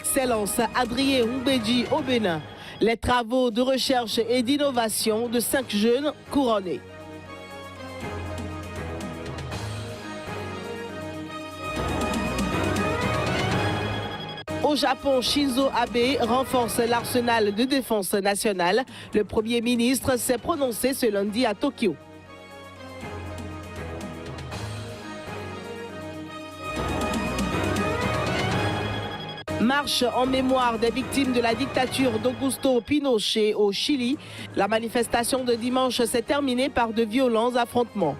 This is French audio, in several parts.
d'excellence Adrien Mbedji au Bénin. Les travaux de recherche et d'innovation de 5 jeunes couronnés. Au Japon, Shinzo Abe renforce l'arsenal de défense nationale. Le Premier ministre s'est prononcé ce lundi à Tokyo. Marche en mémoire des victimes de la dictature d'Augusto Pinochet au Chili. La manifestation de dimanche s'est terminée par de violents affrontements.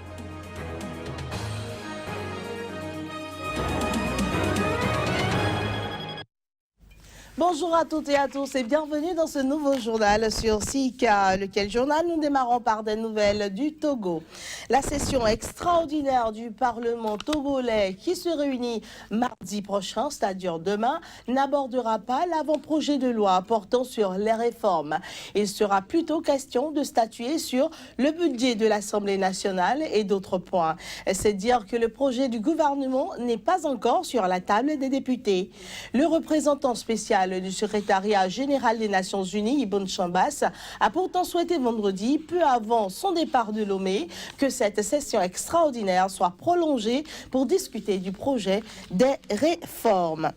Bonjour à toutes et à tous et bienvenue dans ce nouveau journal sur Sika. Lequel journal nous démarrons par des nouvelles du Togo. La session extraordinaire du Parlement togolais qui se réunit mardi prochain, c'est-à-dire demain, n'abordera pas l'avant-projet de loi portant sur les réformes. Il sera plutôt question de statuer sur le budget de l'Assemblée nationale et d'autres points. C'est dire que le projet du gouvernement n'est pas encore sur la table des députés. Le représentant spécial du secrétariat général des Nations Unies, Ibn Chambas, a pourtant souhaité vendredi, peu avant son départ de Lomé, que cette session extraordinaire soit prolongée pour discuter du projet des réformes.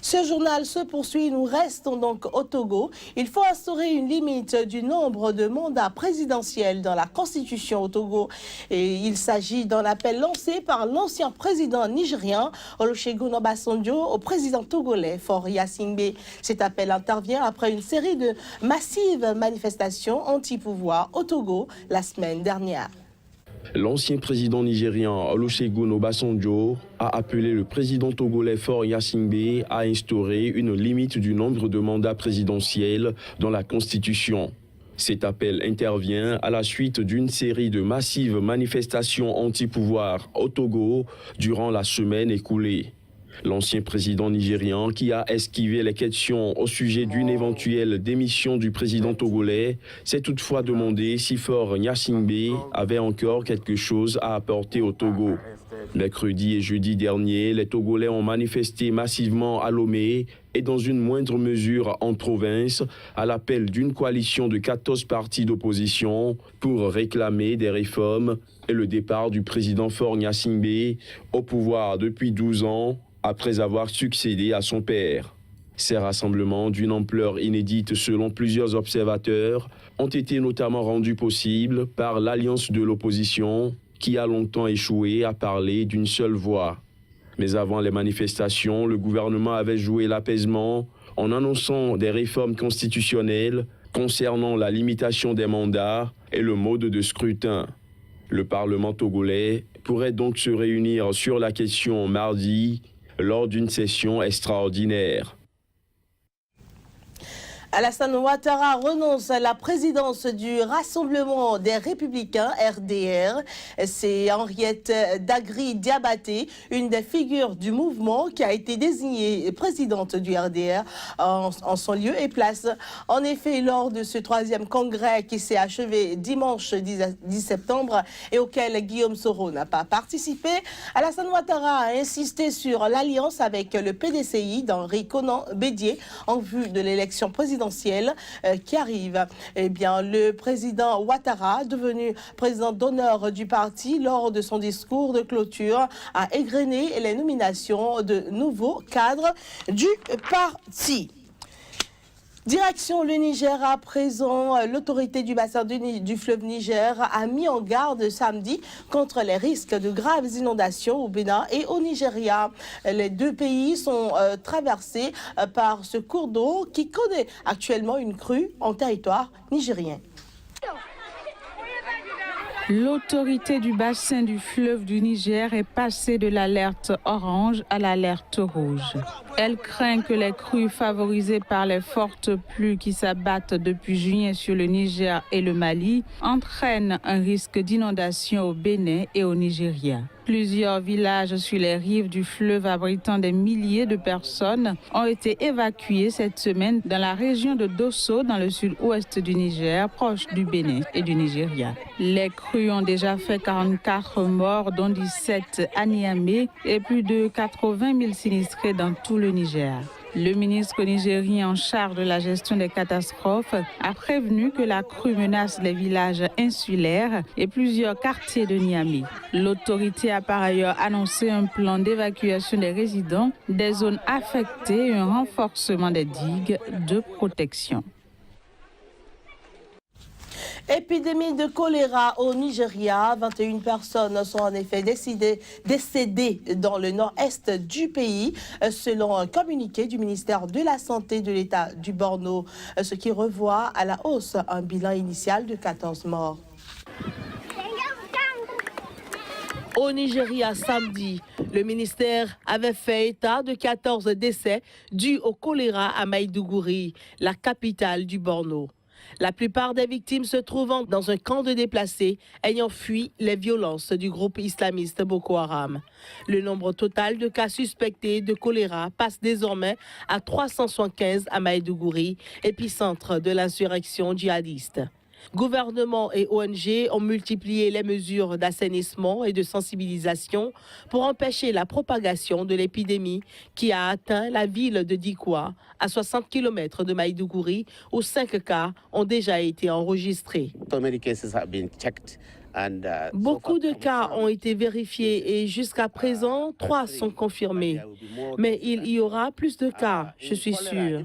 Ce journal se poursuit, nous restons donc au Togo. Il faut instaurer une limite du nombre de mandats présidentiels dans la constitution au Togo. Et il s'agit d'un appel lancé par l'ancien président nigérien Olusegun Obasanjo au président togolais Faure Gnassingbé. Cet appel intervient après une série de massives manifestations anti-pouvoir au Togo la semaine dernière. L'ancien président nigérien Olusegun Obasanjo a appelé le président togolais Faure Gnassingbé à instaurer une limite du nombre de mandats présidentiels dans la Constitution. Cet appel intervient à la suite d'une série de massives manifestations anti-pouvoir au Togo durant la semaine écoulée. L'ancien président nigérian, qui a esquivé les questions au sujet d'une éventuelle démission du président togolais, s'est toutefois demandé si Faure Gnassingbé avait encore quelque chose à apporter au Togo. Mercredi et jeudi dernier, les Togolais ont manifesté massivement à Lomé et dans une moindre mesure en province à l'appel d'une coalition de 14 partis d'opposition pour réclamer des réformes et le départ du président Faure Gnassingbé au pouvoir depuis 12 ans après avoir succédé à son père. Ces rassemblements d'une ampleur inédite selon plusieurs observateurs ont été notamment rendus possibles par l'alliance de l'opposition qui a longtemps échoué à parler d'une seule voix. Mais avant les manifestations, le gouvernement avait joué l'apaisement en annonçant des réformes constitutionnelles concernant la limitation des mandats et le mode de scrutin. Le Parlement togolais pourrait donc se réunir sur la question mardi lors d'une session extraordinaire. Alassane Ouattara renonce à la présidence du Rassemblement des Républicains, RDR. C'est Henriette Dagri Diabaté, une des figures du mouvement qui a été désignée présidente du RDR en son lieu et place. En effet, lors de ce 3e congrès qui s'est achevé dimanche 10 septembre et auquel Guillaume Soro n'a pas participé, Alassane Ouattara a insisté sur l'alliance avec le PDCI d'Henri Konan Bédié en vue de l'élection présidentielle qui arrive. Eh bien, le président Ouattara, devenu président d'honneur du parti lors de son discours de clôture, a égrené les nominations de nouveaux cadres du parti. Direction le Niger à présent, l'autorité du bassin du fleuve Niger a mis en garde samedi contre les risques de graves inondations au Bénin et au Nigeria. Les deux pays sont traversés par ce cours d'eau qui connaît actuellement une crue en territoire nigérien. L'autorité du bassin du fleuve du Niger est passée de l'alerte orange à l'alerte rouge. Elle craint que les crues favorisées par les fortes pluies qui s'abattent depuis juillet sur le Niger et le Mali entraînent un risque d'inondation au Bénin et au Nigeria. Plusieurs villages sur les rives du fleuve abritant des milliers de personnes ont été évacués cette semaine dans la région de Dosso, dans le sud-ouest du Niger, proche du Bénin et du Nigeria. Les crues ont déjà fait 44 morts, dont 17 à Niamey, et plus de 80 000 sinistrés dans tout le Niger. Le ministre nigérien en charge de la gestion des catastrophes a prévenu que la crue menace les villages insulaires et plusieurs quartiers de Niamey. L'autorité a par ailleurs annoncé un plan d'évacuation des résidents des zones affectées et un renforcement des digues de protection. Épidémie de choléra au Nigeria. 21 personnes sont en effet décédées dans le nord-est du pays, selon un communiqué du ministère de la Santé de l'État du Borno, ce qui revoit à la hausse un bilan initial de 14 morts. Au Nigeria, samedi, le ministère avait fait état de 14 décès dus au choléra à Maïdougouri, la capitale du Borno. La plupart des victimes se trouvant dans un camp de déplacés ayant fui les violences du groupe islamiste Boko Haram. Le nombre total de cas suspectés de choléra passe désormais à 375 à Maïdougouri, épicentre de l'insurrection djihadiste. Gouvernement et ONG ont multiplié les mesures d'assainissement et de sensibilisation pour empêcher la propagation de l'épidémie qui a atteint la ville de Dikwa, à 60 km de Maïdougouri, où 5 cas ont déjà été enregistrés. Beaucoup de cas ont été vérifiés et jusqu'à présent, 3 sont confirmés. Mais il y aura plus de cas, je suis sûr.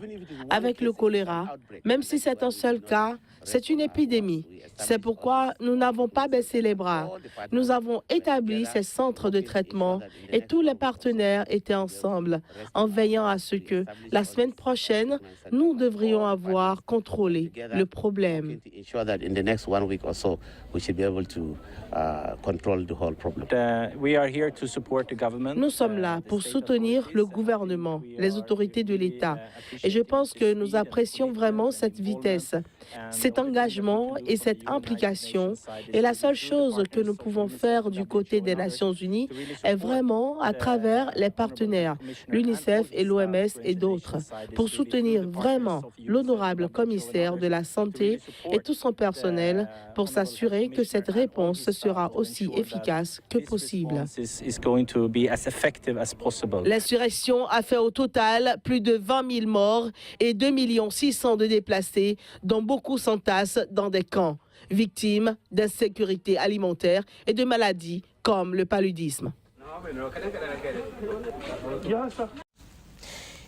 Avec le choléra, même si c'est un seul cas, c'est une épidémie. C'est pourquoi nous n'avons pas baissé les bras. Nous avons établi ces centres de traitement et tous les partenaires étaient ensemble, en veillant à ce que la semaine prochaine, nous devrions avoir contrôlé le problème. Nous sommes là pour soutenir le gouvernement, les autorités de l'État. Et je pense que nous apprécions vraiment cette vitesse, cet engagement et cette implication. Et la seule chose que nous pouvons faire du côté des Nations Unies est vraiment à travers les partenaires, l'UNICEF et l'OMS et d'autres, pour soutenir vraiment l'honorable commissaire de la santé et tout son personnel pour s'assurer que cette réponse sera aussi efficace que possible. L'insurrection a fait au total plus de 20 000 morts et 2 600 000 de déplacés, dont beaucoup s'entassent dans des camps, victimes d'insécurité alimentaire et de maladies comme le paludisme.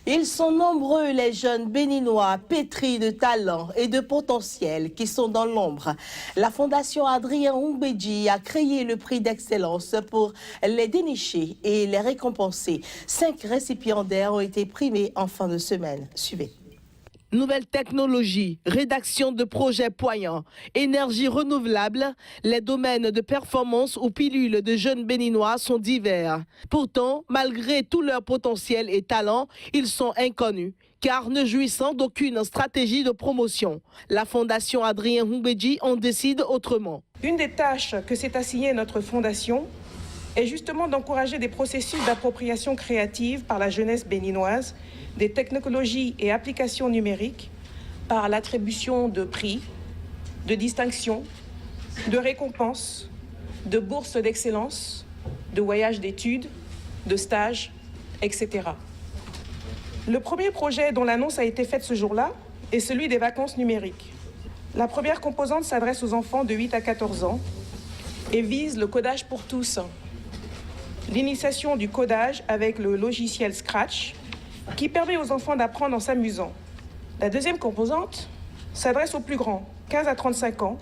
Ils sont nombreux, les jeunes béninois pétris de talent et de potentiel qui sont dans l'ombre. La Fondation Adrien Humbedji a créé le prix d'excellence pour les dénicher et les récompenser. 5 récipiendaires ont été primés en fin de semaine. Suivez. Nouvelles technologies, rédaction de projets poignants, énergie renouvelable, les domaines de performance ou pilules de jeunes béninois sont divers. Pourtant, malgré tout leur potentiel et talent, ils sont inconnus, car ne jouissant d'aucune stratégie de promotion. La Fondation Adrien Humbedji en décide autrement. Une des tâches que s'est assignée notre fondation est justement d'encourager des processus d'appropriation créative par la jeunesse béninoise des technologies et applications numériques par l'attribution de prix, de distinctions, de récompenses, de bourses d'excellence, de voyages d'études, de stages, etc. Le premier projet dont l'annonce a été faite ce jour-là est celui des vacances numériques. La première composante s'adresse aux enfants de 8 à 14 ans et vise le codage pour tous. L'initiation du codage avec le logiciel Scratch, qui permet aux enfants d'apprendre en s'amusant. La deuxième composante s'adresse aux plus grands, 15 à 35 ans,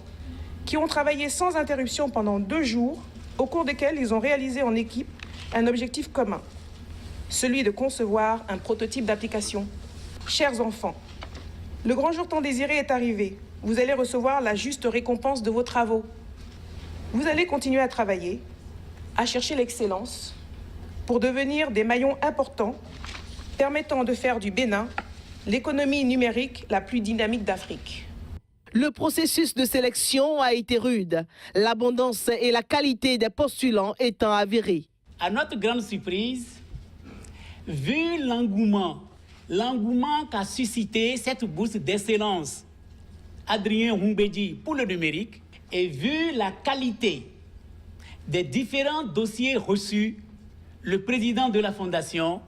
qui ont travaillé sans interruption pendant 2 jours, au cours desquels ils ont réalisé en équipe un objectif commun, celui de concevoir un prototype d'application. Chers enfants, le grand jour tant désiré est arrivé. Vous allez recevoir la juste récompense de vos travaux. Vous allez continuer à travailler, à chercher l'excellence, pour devenir des maillons importants permettant de faire du Bénin l'économie numérique la plus dynamique d'Afrique. Le processus de sélection a été rude, l'abondance et la qualité des postulants étant avérées. À notre grande surprise, vu l'engouement qu'a suscité cette bourse d'excellence Adrien Humbedji pour le numérique, et vu la qualité des différents dossiers reçus, le président de la Fondation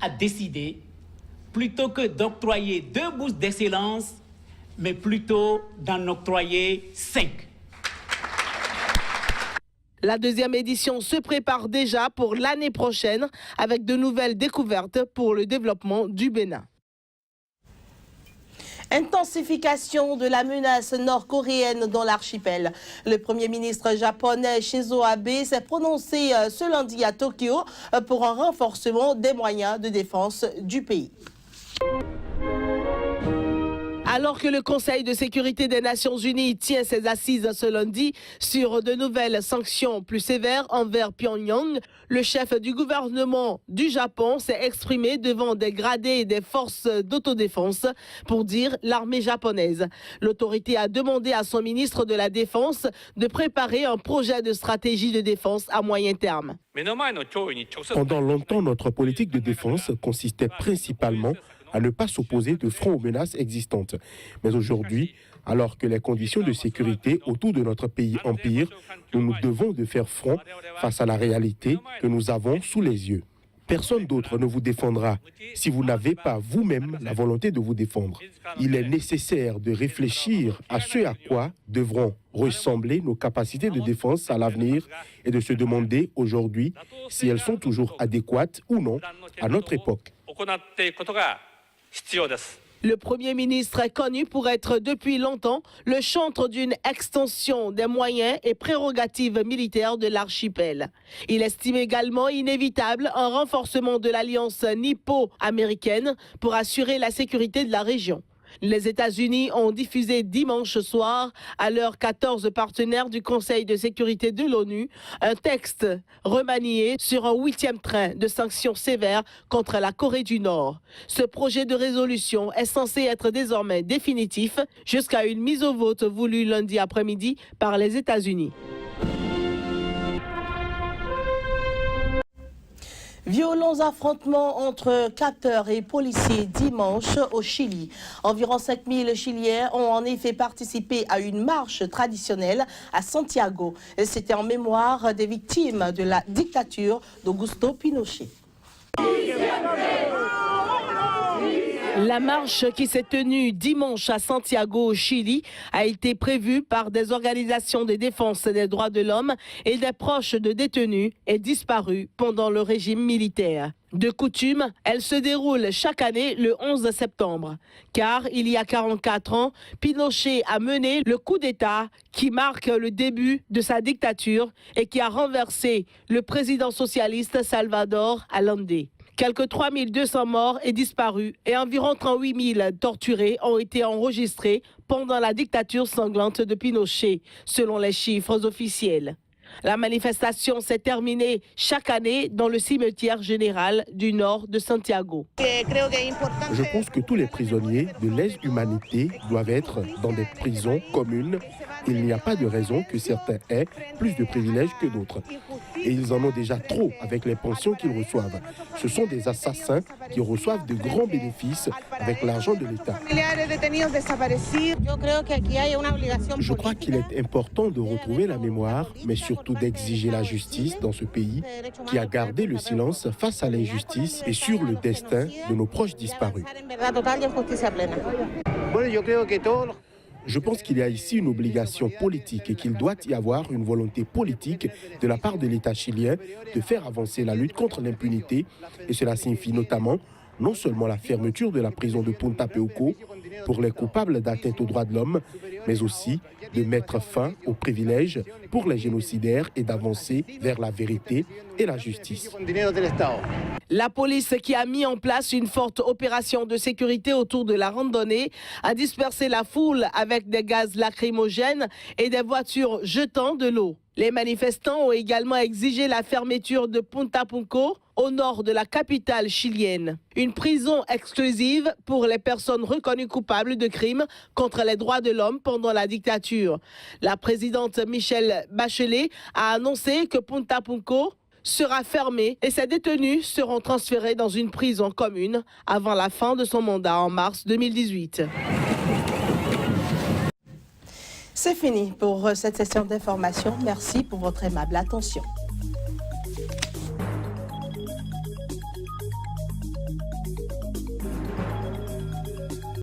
a décidé plutôt que d'octroyer 2 bourses d'excellence, mais plutôt d'en octroyer 5. La deuxième édition se prépare déjà pour l'année prochaine avec de nouvelles découvertes pour le développement du Bénin. Intensification de la menace nord-coréenne dans l'archipel. Le Premier ministre japonais Shinzo Abe s'est prononcé ce lundi à Tokyo pour un renforcement des moyens de défense du pays. Alors que le Conseil de sécurité des Nations Unies tient ses assises ce lundi sur de nouvelles sanctions plus sévères envers Pyongyang, le chef du gouvernement du Japon s'est exprimé devant des gradés des forces d'autodéfense pour dire l'armée japonaise. L'autorité a demandé à son ministre de la Défense de préparer un projet de stratégie de défense à moyen terme. Pendant longtemps, notre politique de défense consistait principalement à ne pas s'opposer de front aux menaces existantes. Mais aujourd'hui, alors que les conditions de sécurité autour de notre pays empirent, nous nous devons de faire front face à la réalité que nous avons sous les yeux. Personne d'autre ne vous défendra si vous n'avez pas vous-même la volonté de vous défendre. Il est nécessaire de réfléchir à ce à quoi devront ressembler nos capacités de défense à l'avenir et de se demander aujourd'hui si elles sont toujours adéquates ou non à notre époque. Le Premier ministre est connu pour être depuis longtemps le chantre d'une extension des moyens et prérogatives militaires de l'archipel. Il estime également inévitable un renforcement de l'alliance nippo-américaine pour assurer la sécurité de la région. Les États-Unis ont diffusé dimanche soir, à leurs 14 partenaires du Conseil de sécurité de l'ONU, un texte remanié sur un 8e train de sanctions sévères contre la Corée du Nord. Ce projet de résolution est censé être désormais définitif jusqu'à une mise au vote voulue lundi après-midi par les États-Unis. Violents affrontements entre capteurs et policiers dimanche au Chili. Environ 5000 Chiliens ont en effet participé à une marche traditionnelle à Santiago. C'était en mémoire des victimes de la dictature d'Augusto Pinochet. La marche qui s'est tenue dimanche à Santiago, au Chili, a été prévue par des organisations de défense des droits de l'homme et des proches de détenus et disparus pendant le régime militaire. De coutume, elle se déroule chaque année le 11 septembre. Car il y a 44 ans, Pinochet a mené le coup d'État qui marque le début de sa dictature et qui a renversé le président socialiste Salvador Allende. Quelques 3200 morts et disparus et environ 38 000 torturés ont été enregistrés pendant la dictature sanglante de Pinochet, selon les chiffres officiels. La manifestation s'est terminée chaque année dans le cimetière général du nord de Santiago. Je pense que tous les prisonniers de lèse-humanité doivent être dans des prisons communes. Il n'y a pas de raison que certains aient plus de privilèges que d'autres. Et ils en ont déjà trop avec les pensions qu'ils reçoivent. Ce sont des assassins qui reçoivent de grands bénéfices avec l'argent de l'État. Je crois qu'il est important de retrouver la mémoire, mais surtout d'exiger la justice dans ce pays qui a gardé le silence face à l'injustice et sur le destin de nos proches disparus. Je pense qu'il y a ici une obligation politique et qu'il doit y avoir une volonté politique de la part de l'État chilien de faire avancer la lutte contre l'impunité. Et cela signifie notamment non seulement la fermeture de la prison de Punta Peuco pour les coupables d'atteinte aux droits de l'homme, mais aussi de mettre fin aux privilèges pour les génocidaires et d'avancer vers la vérité et la justice. La police qui a mis en place une forte opération de sécurité autour de la randonnée a dispersé la foule avec des gaz lacrymogènes et des voitures jetant de l'eau. Les manifestants ont également exigé la fermeture de Punta Peuco, au nord de la capitale chilienne. Une prison exclusive pour les personnes reconnues coupables de crimes contre les droits de l'homme pendant la dictature. La présidente Michelle Bachelet a annoncé que Punta Peuco sera fermée et ses détenus seront transférés dans une prison commune avant la fin de son mandat en mars 2018. C'est fini pour cette session d'information. Merci pour votre aimable attention.